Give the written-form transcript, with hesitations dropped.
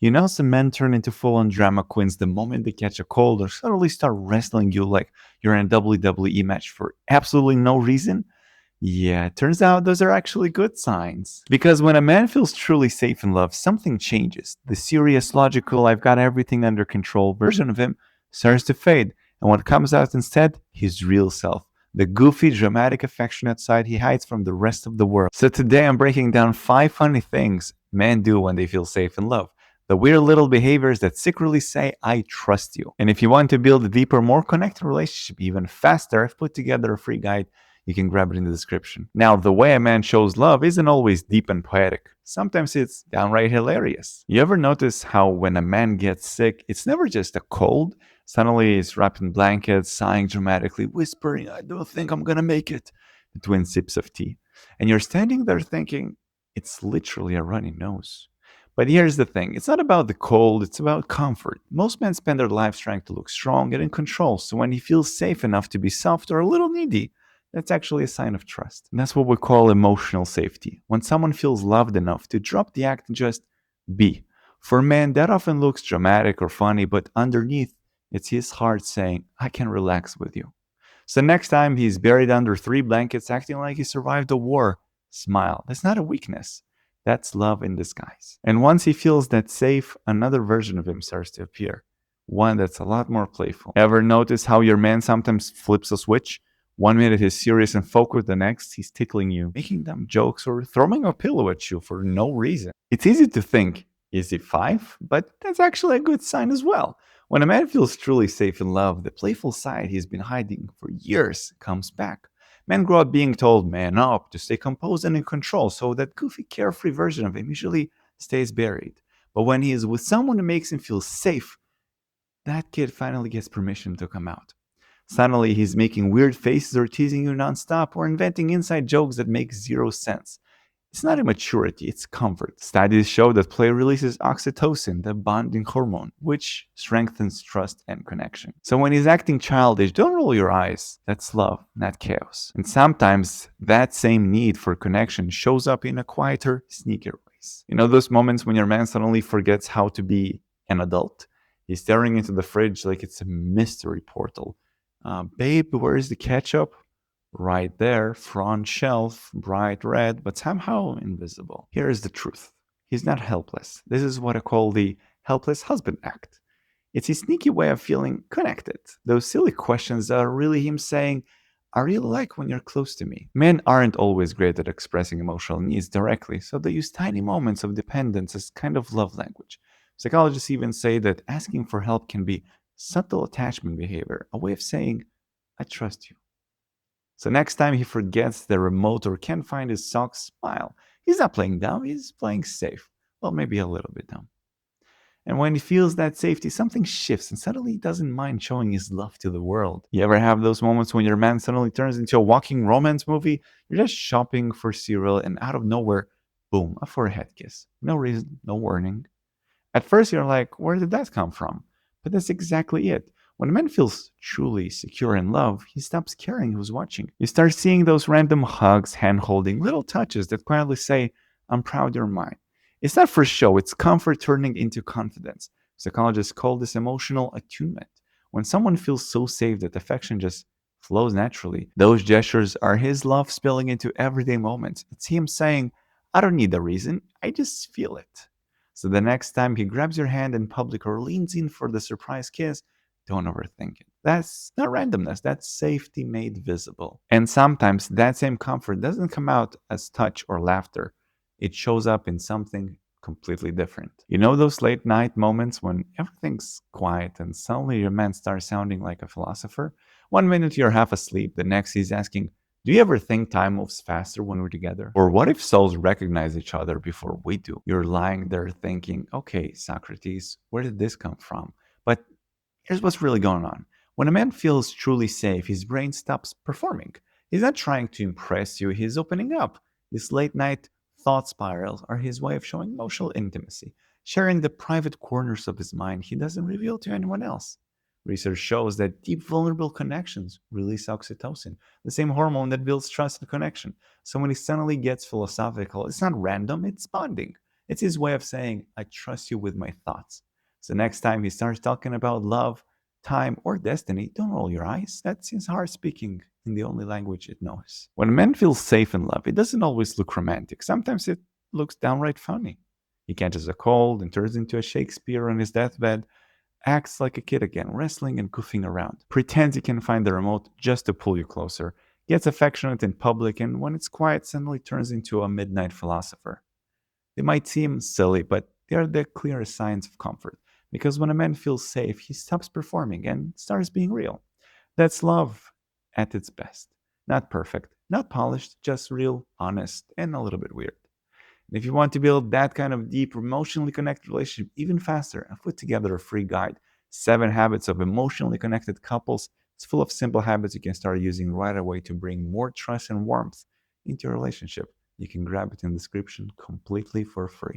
Some men turn into full-on drama queens the moment they catch a cold or suddenly start wrestling you like you're in a WWE match for absolutely no reason. Yeah, it turns out those are actually good signs. Because when a man feels truly safe in love, something changes. The serious, logical, I've got everything under control version of him starts to fade, and what comes out instead? His real self. The goofy, dramatic, affectionate side he hides from the rest of the world. So today I'm breaking down 5 funny things men do when they feel safe in love. The weird little behaviors that secretly say, I trust you. And if you want to build a deeper, more connected relationship even faster, I've put together a free guide. You can grab it in the description. Now, the way a man shows love isn't always deep and poetic. Sometimes it's downright hilarious. You ever notice how when a man gets sick, it's never just a cold? Suddenly he's wrapped in blankets, sighing dramatically, whispering, I don't think I'm gonna make it, between sips of tea. And you're standing there thinking, it's literally a runny nose. But here's the thing, it's not about the cold, it's about comfort. Most men spend their lives trying to look strong and in control, so when he feels safe enough to be soft or a little needy, that's actually a sign of trust. And that's what we call emotional safety. When someone feels loved enough to drop the act and just be. For men, that often looks dramatic or funny, but underneath, it's his heart saying, I can relax with you. So next time he's buried under 3 blankets acting like he survived a war, smile. That's not a weakness. That's love in disguise. And once he feels that safe, another version of him starts to appear. One that's a lot more playful. Ever notice how your man sometimes flips a switch? 1 minute he's serious and focused, the next he's tickling you, making dumb jokes, or throwing a pillow at you for no reason. It's easy to think, is he 5? But that's actually a good sign as well. When a man feels truly safe in love, the playful side he's been hiding for years comes back. Men grow up being told, man up, to stay composed and in control, so that goofy, carefree version of him usually stays buried. But when he is with someone who makes him feel safe, that kid finally gets permission to come out. Suddenly, he's making weird faces or teasing you nonstop or inventing inside jokes that make zero sense. It's not immaturity, it's comfort. Studies show that play releases oxytocin, the bonding hormone, which strengthens trust and connection. So when he's acting childish, don't roll your eyes. That's love, not chaos. And sometimes that same need for connection shows up in a quieter, sneakier ways. Those moments when your man suddenly forgets how to be an adult? He's staring into the fridge like it's a mystery portal. Babe, where's the ketchup? Right there, front shelf, bright red, but somehow invisible. Here is the truth. He's not helpless. This is what I call the helpless husband act. It's his sneaky way of feeling connected. Those silly questions are really him saying, I really like when you're close to me. Men aren't always great at expressing emotional needs directly, so they use tiny moments of dependence as kind of love language. Psychologists even say that asking for help can be subtle attachment behavior, a way of saying, I trust you. So next time he forgets the remote or can't find his socks, smile. He's not playing dumb, he's playing safe. Well, maybe a little bit dumb. And when he feels that safety, something shifts and suddenly he doesn't mind showing his love to the world. You ever have those moments when your man suddenly turns into a walking romance movie? You're just shopping for cereal and out of nowhere, boom, a forehead kiss. No reason, no warning. At first you're like, where did that come from? But that's exactly it. When a man feels truly secure in love, he stops caring who's watching. You start seeing those random hugs, hand holding, little touches that quietly say, I'm proud you're mine. It's not for show, it's comfort turning into confidence. Psychologists call this emotional attunement. When someone feels so safe that affection just flows naturally, those gestures are his love spilling into everyday moments. It's him saying, I don't need a reason, I just feel it. So the next time he grabs your hand in public or leans in for the surprise kiss, don't overthink it. That's not randomness, that's safety made visible. And sometimes that same comfort doesn't come out as touch or laughter, it shows up in something completely different. Those late night moments when everything's quiet and suddenly your man starts sounding like a philosopher? 1 minute you're half asleep, the next he's asking, do you ever think time moves faster when we're together? Or what if souls recognize each other before we do? You're lying there thinking, okay, Socrates, where did this come from? But here's what's really going on. When a man feels truly safe, his brain stops performing. He's not trying to impress you, he's opening up. These late night thought spirals are his way of showing emotional intimacy, sharing the private corners of his mind he doesn't reveal to anyone else. Research shows that deep, vulnerable connections release oxytocin, the same hormone that builds trust and connection. So when he suddenly gets philosophical, it's not random, it's bonding. It's his way of saying, I trust you with my thoughts. So next time he starts talking about love, time, or destiny, don't roll your eyes. That's his heart speaking in the only language it knows. When a man feels safe in love, it doesn't always look romantic. Sometimes it looks downright funny. He catches a cold and turns into a Shakespeare on his deathbed, acts like a kid again, wrestling and goofing around, pretends he can find the remote just to pull you closer, gets affectionate in public, and when it's quiet, suddenly turns into a midnight philosopher. They might seem silly, but they are the clearest signs of comfort. Because when a man feels safe, he stops performing and starts being real. That's love at its best. Not perfect, not polished, just real, honest, and a little bit weird. And if you want to build that kind of deep, emotionally connected relationship even faster, I've put together a free guide 7 Habits of Emotionally Connected Couples. It's full of simple habits you can start using right away to bring more trust and warmth into your relationship. You can grab it in the description completely for free.